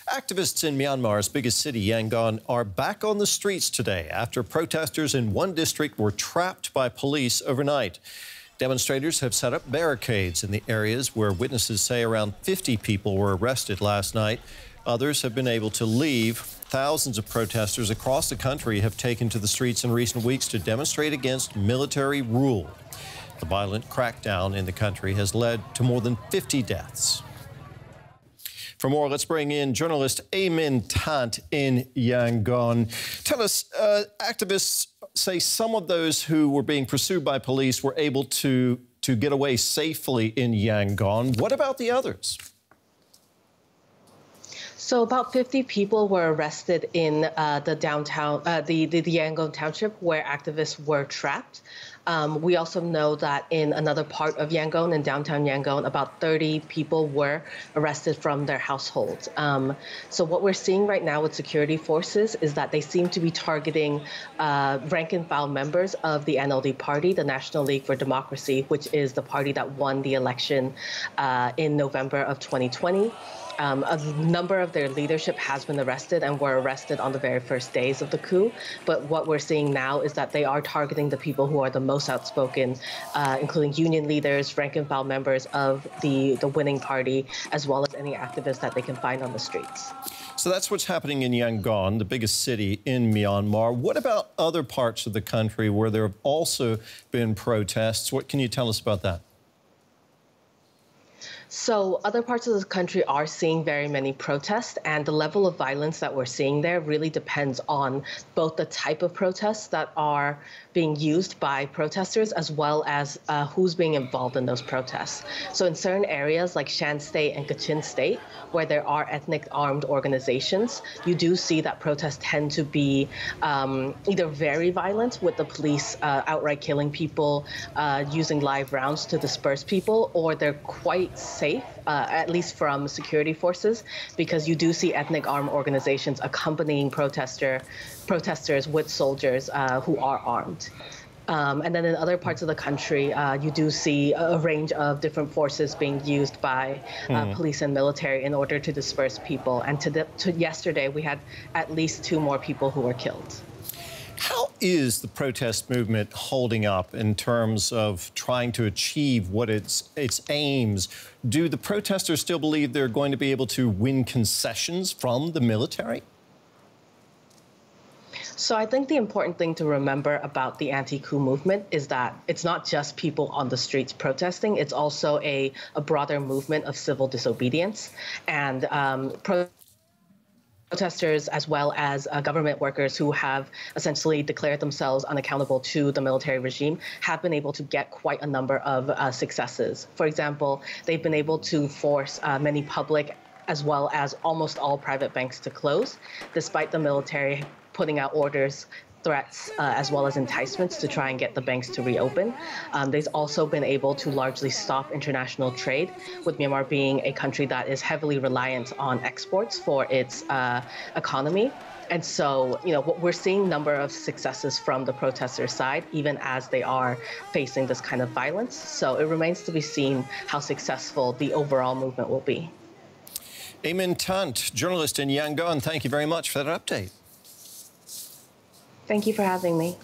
Activists in Myanmar's biggest city, Yangon, are back on the streets today after protesters in one district were trapped by police overnight. Demonstrators have set up barricades in the areas where witnesses say around 50 people were arrested last night. Others have been able to leave. Thousands of protesters across the country have taken to the streets in recent weeks to demonstrate against military rule. The violent crackdown in the country has led to more than 50 deaths. For more, let's bring in journalist Aung Tant in Yangon. Tell us, activists say some of those who were being pursued by police were able to get away safely in Yangon. What about the others? So about 50 people were arrested in the downtown, the Yangon township where activists were trapped. We also know that in another part of Yangon, in downtown Yangon, about 30 people were arrested from their households. So what we're seeing right now with security forces is that they seem to be targeting rank and file members of the NLD party, the National League for Democracy, which is the party that won the election in November of 2020. A number of their leadership has been arrested and were arrested on the very first days of the coup. But what we're seeing now is that they are targeting the people who are the most outspoken, including union leaders, rank and file members of the winning party, as well as any activists that they can find on the streets. So that's what's happening in Yangon, the biggest city in Myanmar. What about other parts of the country where there have also been protests? What can you tell us about that? So other parts of the country are seeing very many protests, and the level of violence that we're seeing there really depends on both the type of protests that are being used by protesters as well as who's being involved in those protests. So in certain areas like Shan State and Kachin State, where there are ethnic armed organizations, you do see that protests tend to be either very violent, with the police outright killing people, using live rounds to disperse people, or they're quite safe, at least from security forces, because you do see ethnic armed organizations accompanying protesters with soldiers who are armed. And then in other parts of the country, you do see a range of different forces being used by police and military in order to disperse people. And to yesterday, we had at least 2 more people who were killed. How is the protest movement holding up in terms of trying to achieve what its aims? Do the protesters still believe they're going to be able to win concessions from the military? So I think the important thing to remember about the anti-coup movement is that it's not just people on the streets protesting, it's also a broader movement of civil disobedience. And protesters, as well as government workers who have essentially declared themselves unaccountable to the military regime, have been able to get quite a number of successes. For example, they've been able to force many public as well as almost all private banks to close, despite the military putting out orders, threats, as well as enticements to try and get the banks to reopen. They've also been able to largely stop international trade, with Myanmar being a country that is heavily reliant on exports for its economy. And so, we're seeing a number of successes from the protesters' side, even as they are facing this kind of violence. So it remains to be seen how successful the overall movement will be. Aung Tant, journalist in Yangon, thank you very much for that update. Thank you for having me.